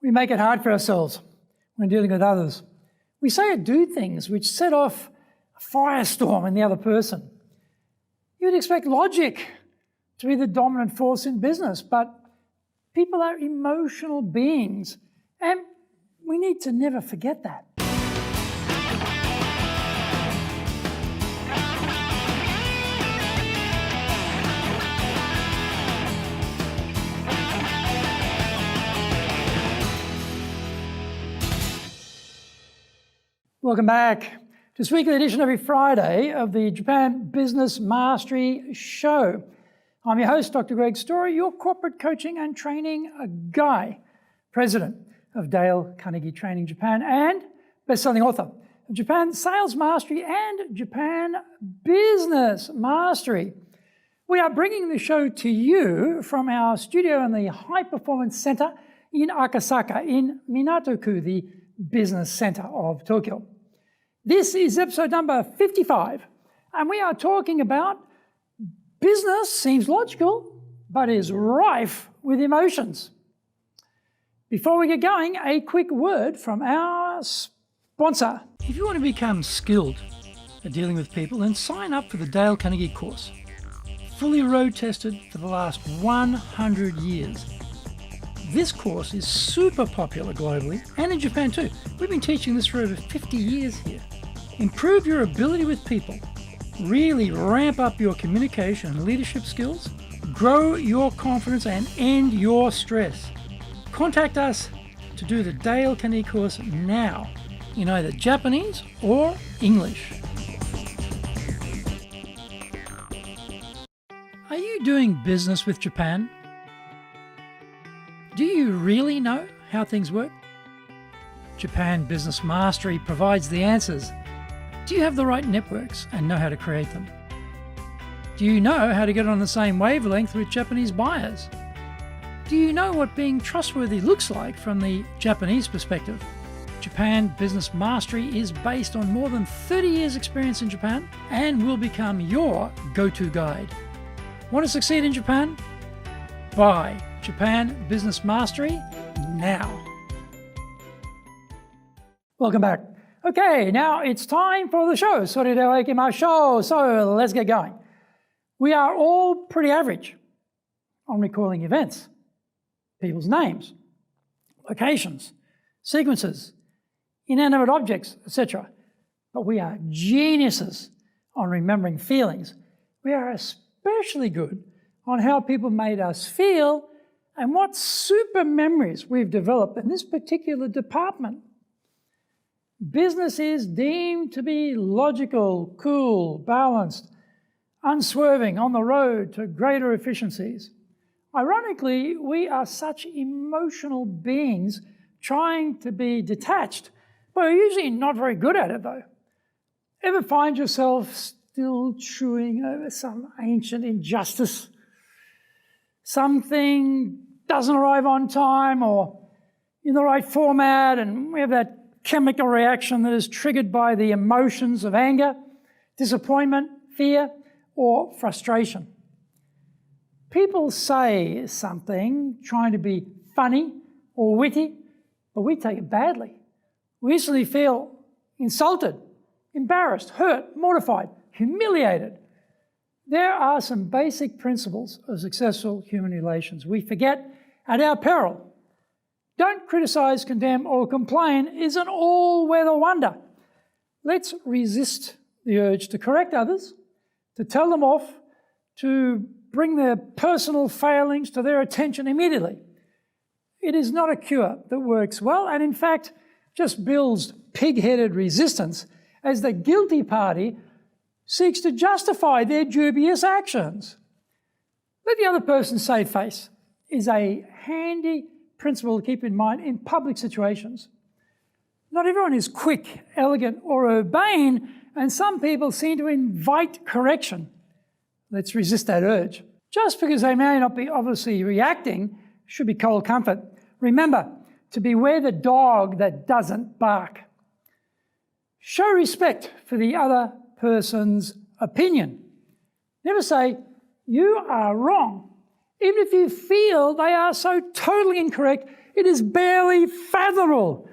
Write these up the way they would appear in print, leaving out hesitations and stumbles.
We make it hard for ourselves when dealing with others. We say or do things which set off a firestorm in the other person. You'd expect logic to be the dominant force in business, but people are emotional beings, and we need to never forget that. Welcome back to this weekly edition every Friday of the Japan Business Mastery Show. I'm your host, Dr. Greg Story, your corporate coaching and training guy, president of Dale Carnegie Training Japan and best-selling author of Japan Sales Mastery and Japan Business Mastery. We are bringing the show to you from our studio in the High Performance Center in Akasaka in Minato-ku, the business center of Tokyo. This is episode number 55, and we are talking about business seems logical, but is rife with emotions. Before we get going, a quick word from our sponsor. If you want to become skilled at dealing with people, then sign up for the Dale Carnegie course. Fully road tested for the last 100 years. This course is super popular globally and in Japan too. We've been teaching this for over 50 years here. Improve your ability with people, really ramp up your communication and leadership skills, grow your confidence and end your stress. Contact us to do the Dale Carnegie course now in either Japanese or English. Are you doing business with Japan? Do you really know how things work? Japan Business Mastery provides the answers. Do you have the right networks and know how to create them? Do you know how to get on the same wavelength with Japanese buyers? Do you know what being trustworthy looks like from the Japanese perspective? Japan Business Mastery is based on more than 30 years' experience in Japan and will become your go-to guide. Want to succeed in Japan? Buy Japan Business Mastery now. Welcome back. Okay, now it's time for the show. So let's get going. We are all pretty average on recalling events, people's names, locations, sequences, inanimate objects, etc. But we are geniuses on remembering feelings. We are especially good on how people made us feel and what super memories we've developed in this particular department. Business is deemed to be logical, cool, balanced, unswerving, on the road to greater efficiencies. Ironically, we are such emotional beings trying to be detached. We're usually not very good at it, though. Ever find yourself still chewing over some ancient injustice? Something doesn't arrive on time or in the right format, and we have that chemical reaction that is triggered by the emotions of anger, disappointment, fear, or frustration. People say something trying to be funny or witty, but we take it badly. We instantly feel insulted, embarrassed, hurt, mortified, humiliated. There are some basic principles of successful human relations we forget at our peril. Don't criticize, condemn, or complain is an all-weather wonder. Let's resist the urge to correct others, to tell them off, to bring their personal failings to their attention immediately. It is not a cure that works well, and in fact, just builds pig-headed resistance as the guilty party seeks to justify their dubious actions. Let the other person save face is a handy principle to keep in mind in public situations. Not everyone is quick, elegant, or urbane, and some people seem to invite correction. Let's resist that urge. Just because they may not be obviously reacting should be cold comfort. Remember to beware the dog that doesn't bark. Show respect for the other person's opinion. Never say, "You are wrong," even if you feel they are so totally incorrect It is barely fathomable.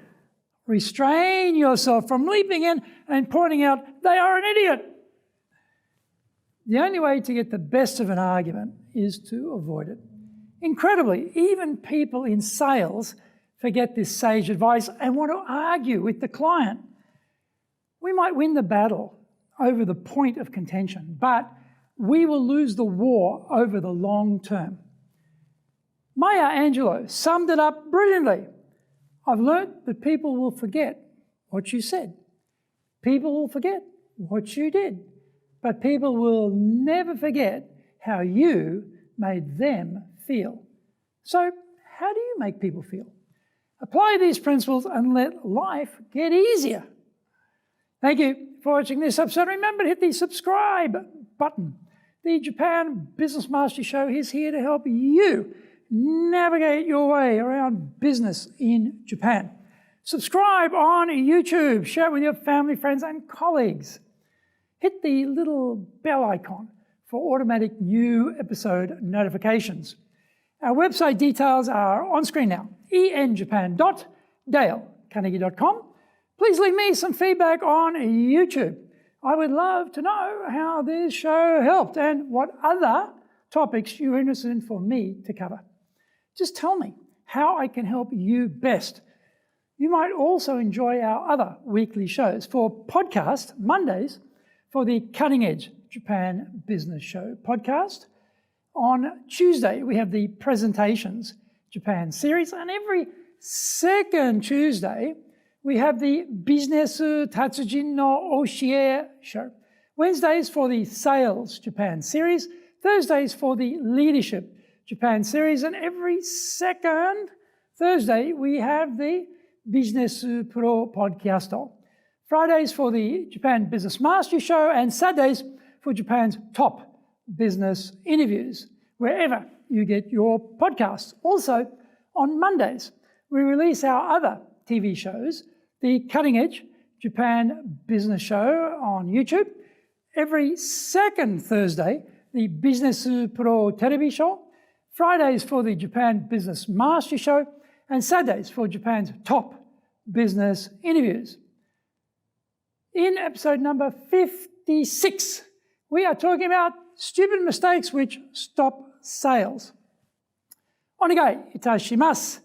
Restrain yourself from leaping in and pointing out they are an idiot. The only way to get the best of an argument is to avoid it. Incredibly, even people in sales forget this sage advice and want to argue with the client. We might win the battle over the point of contention, but we will lose the war over the long term. Maya Angelou summed it up brilliantly. I've learnt that people will forget what you said. People will forget what you did. But people will never forget how you made them feel. So how do you make people feel? Apply these principles and let life get easier. Thank you for watching this episode. Remember to hit the subscribe button. The Japan Business Mastery Show is here to help you navigate your way around business in Japan. Subscribe on YouTube. Share it with your family, friends, and colleagues. Hit the little bell icon for automatic new episode notifications. Our website details are on screen now, enjapan.dalecarnegie.com. Please leave me some feedback on YouTube. I would love to know how this show helped and what other topics you're interested in for me to cover. Just tell me how I can help you best. You might also enjoy our other weekly shows. For podcast, Mondays, for the Cutting Edge Japan Business Show podcast. On Tuesday, we have the Presentations Japan series, and every second Tuesday, we have the Business Tatsujin no Oshie show. Wednesdays for the Sales Japan series, Thursdays for the Leadership Japan series, and every second Thursday, we have the Business Pro Podcast. Fridays for the Japan Business Mastery Show, and Saturdays for Japan's top business interviews, wherever you get your podcasts. Also, on Mondays, we release our other TV shows, the Cutting Edge Japan Business Show on YouTube. Every second Thursday, the Business Pro Terebi Show. Fridays for the Japan Business Mastery Show, and Saturdays for Japan's top business interviews. In episode number 56, we are talking about stupid mistakes which stop sales. Onegai itashimasu.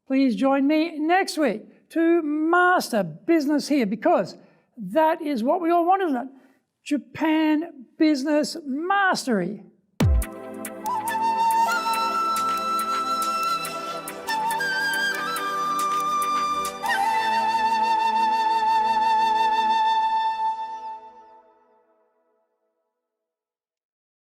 Please join me next week to master business here, because that is what we all want, isn't it? Japan business mastery.